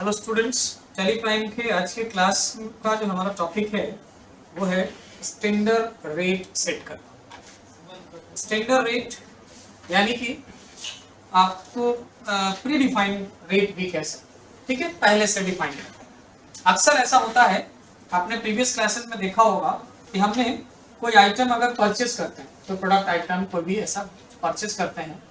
Hello students, Tally Prime के आज के क्लास का जो हमारा टॉपिक है वो है स्टैंडर्ड रेट सेट करना। स्टैंडर्ड रेट यानी कि आपको प्री डिफाइंड रेट भी कह सकते हैं, ठीक है, पहले से डिफाइंड है। अक्सर ऐसा होता है, आपने प्रीवियस क्लासेस में देखा होगा कि हमने कोई आइटम अगर परचेज करते हैं, तो प्रोडक्ट आइटम कोई भी ऐसा परचेज करते हैं,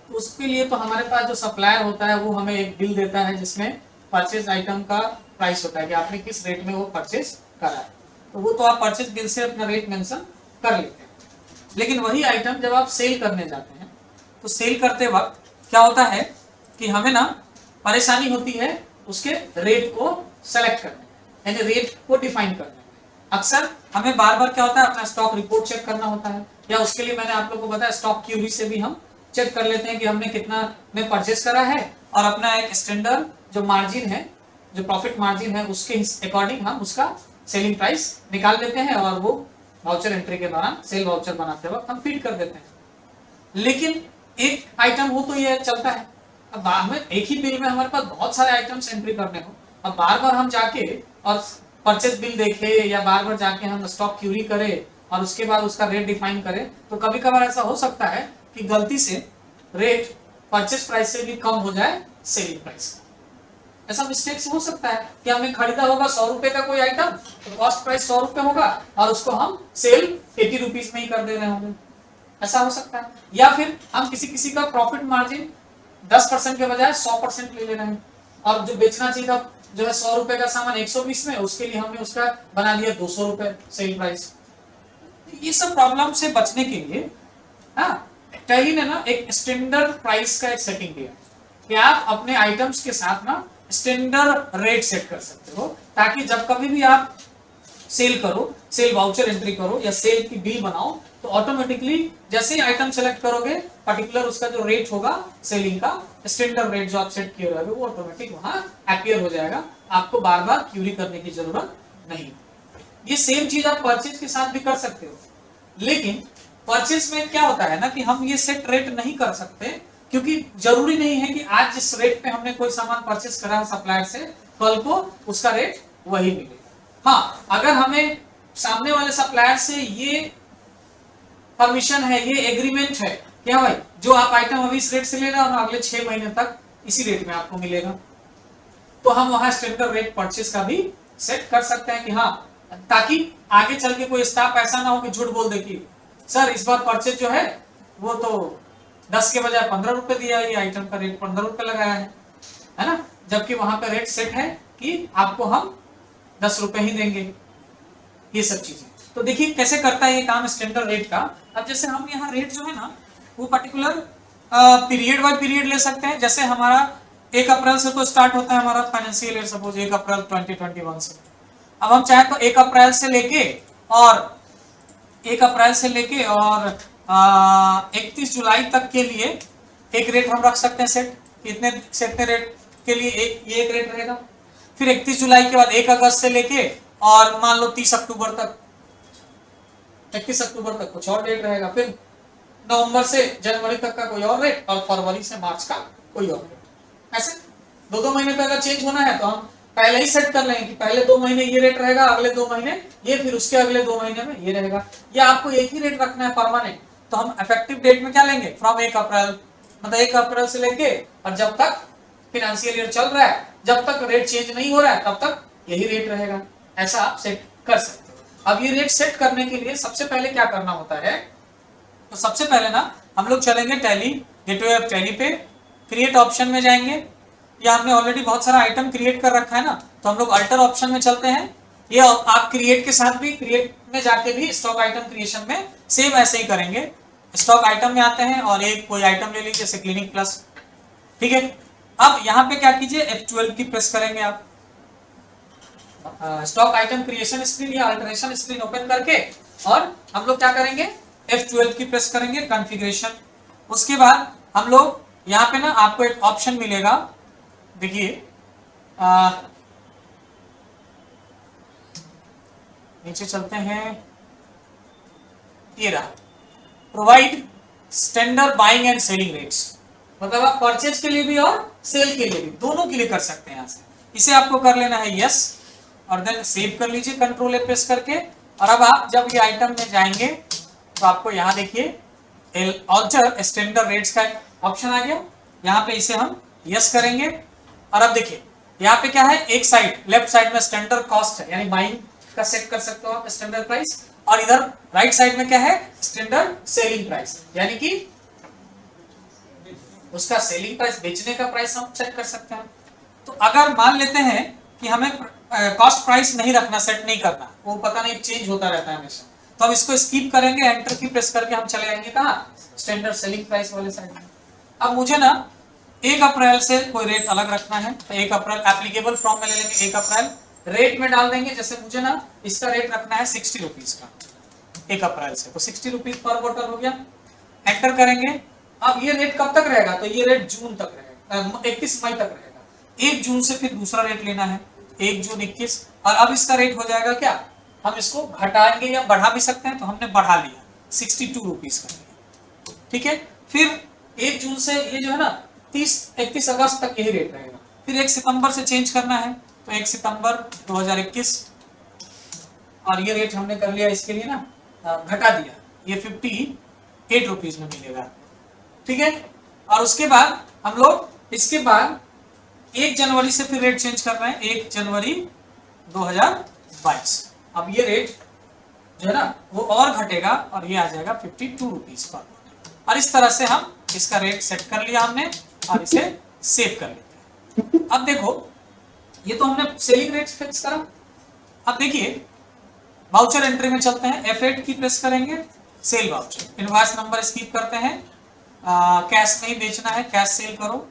उसके लिए तो हमारे पास जो सप्लायर होता है वो हमें एक बिल देता है जिसमें परचेज आइटम का प्राइस होता है कि आपने किस रेट में वो परचेज करा है। तो वो तो आप परचेज बिल से अपना रेट मेंशन कर लेते हैं। लेकिन वही आइटम जब आप सेल करने जाते हैं तो सेल करते वक्त क्या होता है कि हमें ना परेशानी होती है उसके रेट को सेलेक्ट करने में, यानी रेट को डिफाइन करने में। अक्सर हमें बार बार क्या होता है, अपना स्टॉक रिपोर्ट चेक करना होता है, या उसके लिए मैंने आप लोगों को बताया स्टॉक क्यूरी से भी हम चेक कर लेते हैं कि हमने कितना में परचेज करा है, और अपना एक स्टैंडर्ड जो मार्जिन है, जो प्रॉफिट मार्जिन है, उसके अकॉर्डिंग हम उसका सेलिंग प्राइस निकाल लेते हैं और वो वाउचर एंट्री के दौरान सेल वाउचर बनाते वक्त हम फीड कर देते हैं। लेकिन एक आइटम हो तो ये चलता है, अब हमें एक ही बिल में हमारे पास बहुत सारे आइटम्स एंट्री करने हो, अब बार बार हम जाके और परचेज बिल देखे या बार बार जाके हम स्टॉक क्यूरी करें और उसके बाद उसका रेट डिफाइन करें, तो कभी कभार ऐसा हो सकता है कि गलती से रेट परचेज प्राइस से भी कम हो जाए सेलिंग प्राइस का। ऐसा मिस्टेक्स हो सकता है कि हमें खरीदा होगा 100 रुपए का कोई आइटम, तो कॉस्ट प्राइस 100 रुपए होगा और उसको हम सेल 80 रुपीज में ही कर दे रहे होंगे। ऐसा हो सकता है, या फिर हम किसी किसी का प्रॉफिट मार्जिन 10% के बजाय 100% ले ले रहे हैं, और जो बेचना चाहिए था जो है 100 रुपए का सामान 120 में, उसके लिए हमने उसका बना दिया 200 रुपए सेल प्राइस। ये सब प्रॉब्लम से बचने के लिए टैली ने ना एक स्टैंडर्ड प्राइस का एक सेटिंग दिया कि आप अपने आइटम्स के साथ ना स्टैंडर्ड रेट सेट कर सकते हो, ताकि जब कभी भी आप सेल करो, सेल वाउचर एंट्री करो या सेल की बिल बनाओ, तो ऑटोमेटिकली जैसे ही आइटम सेलेक्ट करोगे पर्टिकुलर उसका जो रेट होगा सेलिंग का स्टैंडर्ड रेट जो आप सेट किए रहोगे वो ऑटोमेटिक वहां अपीयर हो जाएगा, आपको बार बार क्यूरी करने की जरूरत नहीं। ये सेम चीज आप परचेज के साथ भी कर सकते हो, लेकिन परचेज में क्या होता है ना कि हम ये सेट रेट नहीं कर सकते, क्योंकि जरूरी नहीं है कि आज जिस रेट पे हमने कोई सामान परचेज करा है सप्लायर से, कल को उसका रेट वही मिलेगा। हाँ, अगर हमें सामने वाले सप्लायर से ये परमिशन है, ये एग्रीमेंट है, क्या भाई जो आप आइटम अभी इस रेट से ले रहे हो ना, अगले 6 महीने तक इसी रेट में आपको मिलेगा, तो हम वहां स्टैंडर्ड रेट परचेज का भी सेट कर सकते हैं कि हाँ, ताकि आगे चल के कोई स्टाफ ऐसा ना हो कि झूठ बोल दे कि सर इस बार परचेज जो है वो तो 10 के बजाय 15 रुपए दिया, ये आइटम का रेट 15 रुपए लगाया है ना, जबकि वहां पे रेट सेट है कि आपको हम 10 रुपए ही देंगे। ये सब चीजें तो देखिए कैसे करता है ये काम स्टैंडर्ड रेट का। अब जैसे हम यहाँ रेट जो है ना वो पर्टिकुलर पीरियड बाय पीरियड ले सकते हैं। जैसे हमारा 1 अप्रैल से तो स्टार्ट होता है हमारा फाइनेंशियल ईयर, सपोज 1 अप्रैल 2021 से। अब हम चाहे तो 1 अप्रैल से लेके और 31 जुलाई तक के लिए एक रेट हम रख सकते हैं सेट, इतने सेट रेट के लिए ये एक रेट रहेगा। फिर 31 जुलाई के बाद 1 अगस्त से लेके और मान लो 30 अक्टूबर तक, 31 अक्टूबर तक कुछ और रेट रहेगा। फिर नवंबर से जनवरी तक का कोई और रेट, और फरवरी से मार्च का कोई और रेट। ऐसे 2-2 महीने पे अगर चेंज होना है तो हम पहले ही सेट कर लेंगे कि पहले 2 महीने ये रेट रहेगा, अगले 2 महीने ये, फिर उसके अगले 2 महीने में ये रहेगा। या आपको एक ही रेट रखना है परमानेंट, तो हम इफेक्टिव डेट में क्या लेंगे, फ्रॉम 1 अप्रैल, मतलब 1 अप्रैल से लेके और जब तक फाइनेंशियल ईयर चल रहा है, जब तक रेट चेंज नहीं हो रहा है तब तक यही रेट रहेगा। ऐसा आप सेट कर सकते हो। अब ये रेट सेट करने के लिए सबसे पहले क्या करना होता है, तो सबसे पहले ना हम लोग चलेंगे टैली, गेटवे ऑफ टैली पे, क्रिएट ऑप्शन में जाएंगे, या हमने ऑलरेडी बहुत सारा आइटम क्रिएट कर रखा है ना, तो हम लोग अल्टर ऑप्शन में चलते हैं। ये आप क्रिएट के साथ भी, क्रिएट में जाके भी स्टॉक आइटम क्रिएशन में सेम ऐसे ही करेंगे। स्टॉक आइटम में आते हैं और एक कोई आइटम ले लीजिए जैसे क्लिनिक प्लस, ठीक है। अब यहाँ पे क्या कीजिए, F12 की प्रेस करेंगे आप, स्टॉक आइटम क्रिएशन स्क्रीन या अल्टरेशन स्क्रीन ओपन करके, और हम लोग क्या करेंगे, F12 की प्रेस करेंगे, कॉन्फ़िगरेशन। उसके बाद हम लोग यहाँ पे ना आपको एक ऑप्शन मिलेगा, देखिए नीचे चलते हैं, ये रहा, provide standard buying and selling rates, मतलब आप परचेज के लिए भी और सेल के लिए भी, दोनों के लिए कर सकते हैं यहाँ से। इसे आपको कर लेना है यस और देन सेव कर लीजिए कंट्रोल ए प्रेस करके। और अब आप जब ये आइटम में जाएंगे तो आपको यहाँ देखिए ऑल्टर स्टैंडर्ड रेट्स का ऑप्शन आ गया, यहाँ पे इसे हम यस करेंगे। और अब देखिए यहाँ पे क्या है, एक साइड लेफ्ट साइड में स्टैंडर्ड कॉस्ट है यानी बाइंग का सेट कर सकते हो आप स्टैंडर्ड प्राइस, और इधर राइट साइड में क्या है, स्टैंडर्ड सेलिंग प्राइस यानी कि उसका सेलिंग प्राइस, बेचने का प्राइस हम सेट कर सकते हैं। तो अगर मान लेते हैं कि हमें कॉस्ट प्राइस नहीं रखना, सेट नहीं करना, वो पता नहीं चेंज होता रहता है हमेशा, तो हम इसको स्किप करेंगे, एंटर की प्रेस करके हम चले जाएंगे कहाँ, स्टैंडर्ड सेलिंग प्राइस वाले साइड में। अब मुझे ना 1 अप्रैल से कोई रेट अलग रखना है, तो 1 अप्रैल एप्लीकेबल फ्रॉम में ले लेंगे, 1 अप्रैल रेट में डाल देंगे। जैसे मुझे ना इसका रेट रखना है 60 रुपीज का 1 अप्रैल से, तो 60 रुपीज पर बोतल हो गया, एंटर करेंगे। अब ये रेट कब तक रहेगा, तो ये रेट जून तक रहेगा, 31 मई तक रहेगा। 1 जून से फिर दूसरा रेट लेना है, 1 जून 21, और अब इसका रेट हो जाएगा क्या, हम इसको घटाएंगे या बढ़ा भी सकते हैं, तो हमने बढ़ा लिया 62 रुपीज का, ठीक है। फिर 1 जून से ये जो है ना 31 अगस्त तक यही रेट रहेगा। फिर 1 सितंबर से चेंज करना है, तो 1 सितंबर 2021, और ये रेट हमने कर लिया इसके लिए ना, घटा दिया, ये 58 रुपीज में मिलेगा, ठीक है। और उसके बाद हम लोग इसके बाद 1 जनवरी से फिर रेट चेंज कर रहे हैं, 1 जनवरी 2022। अब ये रेट जो है ना वो और घटेगा और ये आ जाएगा 52 रुपीज पर। और इस तरह से हम इसका रेट सेट कर लिया हमने और इसे सेव कर लेते हैं। अब देखो ये तो हमने सेलिंग रेट फिक्स करा। अब देखिए वाउचर एंट्री में चलते हैं, F8 की प्रेस करेंगे, cell voucher, invoice number skip करते हैं, कैश नहीं बेचना है, कैश सेल करो,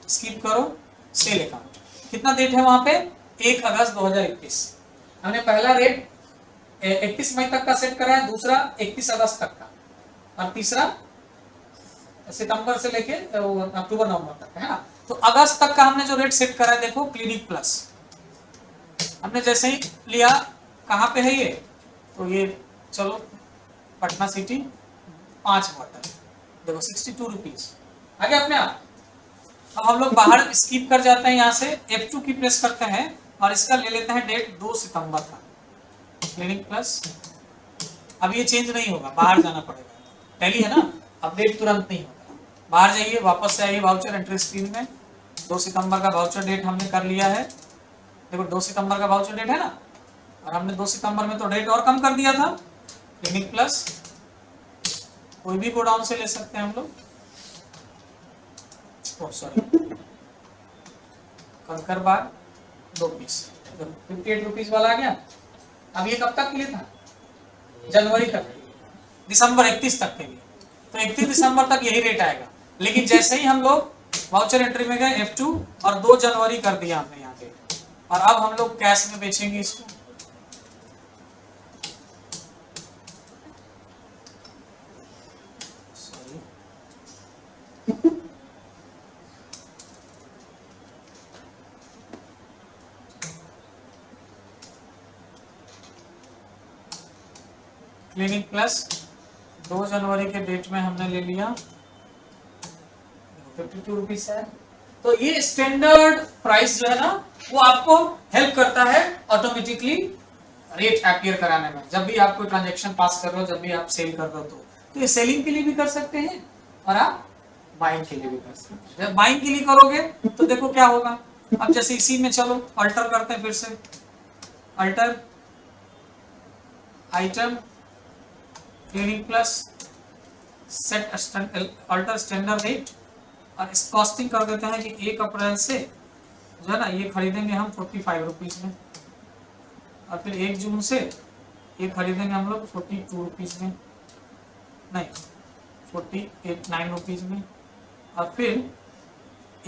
स्किप करो, सेल अकाउंट। कितना डेट है वहां पे, 1 अगस्त 2021। हमने पहला रेट 31 मई तक का सेट करा है, दूसरा 31 अगस्त तक का, और तीसरा सितंबर से लेके अक्टूबर नवंबर तक है ना। तो अगस्त तक का हमने जो रेट सेट करा है, देखो क्लिनिक प्लस हमने जैसे ही लिया, कहाँ पे है ये, तो ये चलो पटना सिटी 5 बोतल, देखो 62 रुपीज आ गया अपने आप। अब हम लोग बाहर स्किप कर जाते हैं, यहाँ से F2 की प्रेस करते हैं और इसका ले लेते हैं डेट 2 सितंबर का, क्लिनिक प्लस। अब ये चेंज नहीं होगा, बाहर जाना पड़ेगा, टैली है ना, अपडेट तुरंत नहीं होगा। बाहर जाइए, वापस से आइए वाउचर एंट्री स्क्रीन में, 2 सितंबर का वाउचर डेट हमने कर लिया है, देखो 2 सितंबर का वाउचर डेट है ना, और हमने 2 सितंबर में तो डेट और कम कर दिया था, क्लिनिक प्लस कोई भी गोडाउन से ले सकते हैं हम लोग, सॉरी कंकर बार 2 पीस, 58 रुपीज वाला आ गया। अब ये कब तक के लिए था, जनवरी तक, दिसंबर 31 तक के लिए, तो 31 दिसंबर तक यही रेट आएगा। लेकिन जैसे ही हम लोग वाउचर एंट्री में गए F2 और 2 जनवरी कर दिया हमने यहाँ पे, और अब हम लोग कैश में बेचेंगे इसको, क्लिनिक प्लस 2 जनवरी के डेट में हमने ले लिया, 52 रुपीज है। तो ये स्टैंडर्ड प्राइस जो है ना वो आपको हेल्प करता है ऑटोमेटिकली रेट अपीयर कराने में। जब भी आप कोई ट्रांजैक्शन पास कर रहे हो, जब भी आप सेल कर रहे हो, तो ये सेलिंग के लिए भी कर सकते हैं और आप बाइंग के लिए भी कर सकते हैं। जब बाइंग के लिए करोगे तो देखो क्या होगा। अब जैसे इसी में चलो अल्टर करते हैं, फिर से alter item clinic plus set alter standard rate, और इस कॉस्टिंग कर देते हैं कि 1 अप्रैल से जो है ना ये खरीदेंगे हम 45 रुपीज में, और फिर 1 जून से ये खरीदेंगे हम लोग 42 रुपीज में, नहीं 49 रुपीज में, और फिर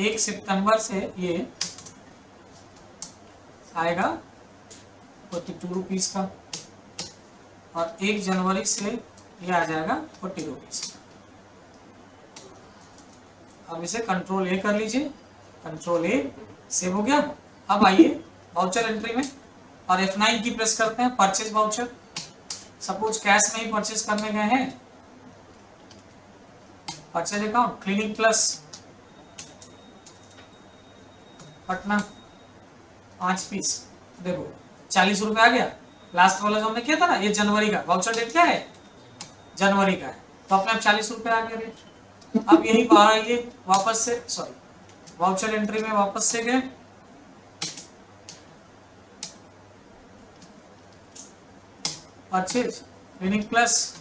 1 सितंबर से ये आएगा 42 रुपीज का, और 1 जनवरी से ये आ जाएगा 40 रुपीज का। अब इसे कंट्रोल ए कर लीजिए, कंट्रोल ए, सेव हो गया। अब आइए वाउचर एंट्री में और F9 की प्रेस करते हैं, परचेज वाउचर। सपोज कैश में ही परचेज करने गए हैं, purchase account clinic plus Patna 5 piece, देखो 40 रुपए आ गया। लास्ट वाला जो हमने किया था ना, ये जनवरी का वाउचर डेट क्या है, जनवरी का है, तो अपने आप 40 रुपए आ गया रेट। अब यही बाहर आइए वापस से, सॉरी वाउचर एंट्री में वापस से गए, परचेज क्लिनिक प्लस,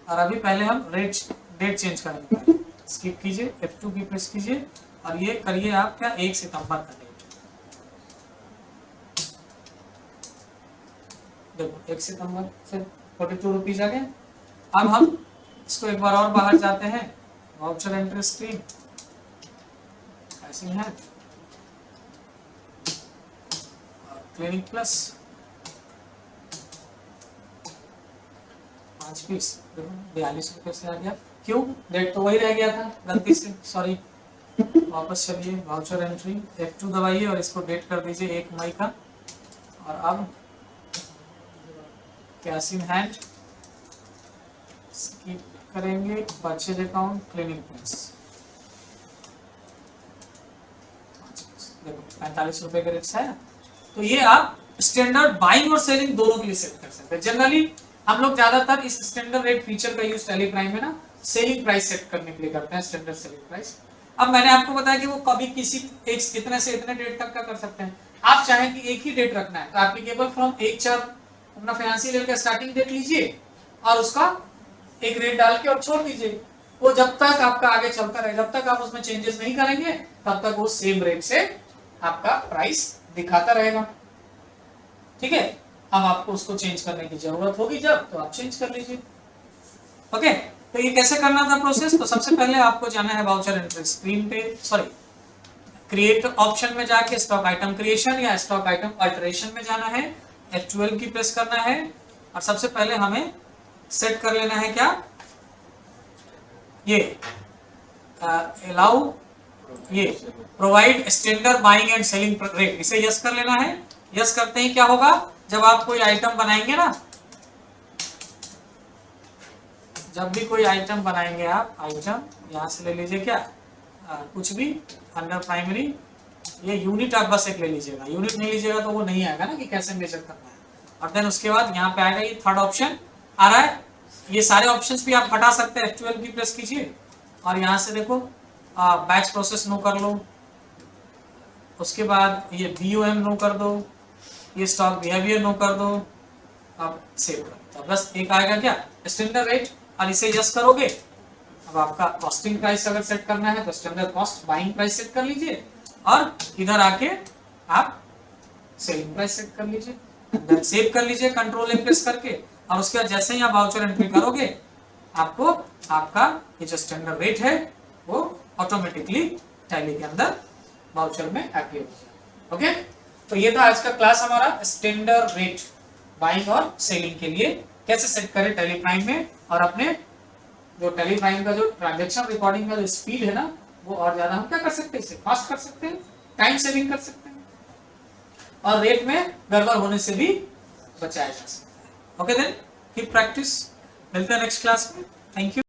और अभी पहले हम डेट चेंज करेंगे। स्किप कीजिए, F2 की प्रेस कीजिए और ये करिए आप क्या 1 सितंबर का डेट। देखो 1 सितंबर से 42 रुपीज आ गए। अब हम इसको एक बार और बाहर जाते हैं, वाउचर एंट्री स्क्रीन ऐसे है, क्लिनिक प्लस 5 पीस, देखो 42 रुपए से आ गया। क्यों, डेट तो वही रह गया था गलती से, सॉरी। वापस चलिए, वाउचर एंट्री F2 दबाइए और इसको डेट कर दीजिए 1 मई का। और अब कैश इन हैंड स्किप करेंगे, परचेज अकाउंट क्लिनिक प्लस, देखो 45 रुपए का रेट से आया। तो ये आप स्टैंडर्ड बाइंग और सेलिंग दोनों के लिए सेट कर सकते हैं। जनरली हम लोग ज्यादातर इस स्टैंडर्ड रेट फीचर का यूज टेली प्राइम में ना सेलिंग प्राइस सेट करने के लिए करते हैं, स्टैंडर्ड सेलिंग प्राइस। अब मैंने आपको बताया कि वो कभी किसी एक इतने से इतने डेट तक का कर सकते हैं। आप चाहें कि एक ही डेट रखना है तो एप्लीकेबल फ्रॉम 1/4 अपना फाइनेंशियल ईयर का स्टार्टिंग डेट लीजिए और उसका एक रेट डाल के और छोड़ दीजिए। वो जब तक आपका आगे चलता रहे, जब तक आप उसमें चेंजेस नहीं करेंगे तब तक वो सेम रेट से आपका प्राइस दिखाता रहेगा। ठीक है, अब आपको उसको चेंज करने की जरूरत होगी जब, तो आप चेंज कर लीजिए। ओके, तो ये कैसे करना था प्रोसेस, तो सबसे पहले आपको जाना है वाउचर एंट्री स्क्रीन पे, सॉरी क्रिएट ऑप्शन में जाके स्टॉक आइटम क्रिएशन या स्टॉक आइटम अल्टरेशन में जाना है, F12 की प्रेस करना है और सबसे पहले हमें सेट कर लेना है क्या, ये अलाउ ये provide standard buying and selling rate, इसे यस कर लेना है। यस करते ही क्या होगा, जब आप कोई आइटम बनाएंगे ना, जब भी कोई आइटम बनाएंगे आप, आइटम यहां से ले लीजिए क्या, कुछ भी अंडर प्राइमरी, ये यूनिट आप बस एक ले लीजिएगा, यूनिट नहीं लीजिएगा तो वो नहीं आएगा ना कि कैसे मेजर करना है। और देन उसके बाद यहाँ पे आएगा ये थर्ड ऑप्शन आ रहा है, ये सारे ऑप्शंस भी आप हटा सकते हैं, F12 की प्रेस कीजिए और यहाँ से देखो बैच प्रोसेस नो कर लो, उसके बाद ये BOM नो कर दो, ये स्टॉक बिहेवियर नो कर दो, अब सेव कर दो। बस एक आएगा क्या स्टैंडर्ड रेट और इसे यस करोगे। अब आपका कॉस्टिंग प्राइस अगर सेट करना है तो standard cost buying price set कर लीजिए और इधर आके आप सेलिंग प्राइस सेट कर लीजिए, देन सेव कर लीजिए कंट्रोल ए प्रेस करके। और उसके बाद जैसे ही आप वाउचर एंट्री करोगे आपको आपका ये जो स्टैंडर्ड रेट है वो ऑटोमेटिकली टैली के अंदर वाउचर में एप्लाई हो जाएगा। ओके, तो ये था आज का क्लास हमारा स्टैंडर्ड रेट बाइंग और सेलिंग के लिए कैसे सेट करें टैली प्राइम में, और अपने जो टैली प्राइम का जो ट्रांजैक्शन रिकॉर्डिंग का जो स्पीड है ना वो और ज्यादा हम क्या कर सकते हैं, इसे फास्ट कर सकते हैं, टाइम सेविंग कर सकते हैं और रेट में गड़बड़ होने से भी बचाया जा सकता है। ओके देन कीप प्रैक्टिस, मिलते हैं नेक्स्ट क्लास में। Thank you.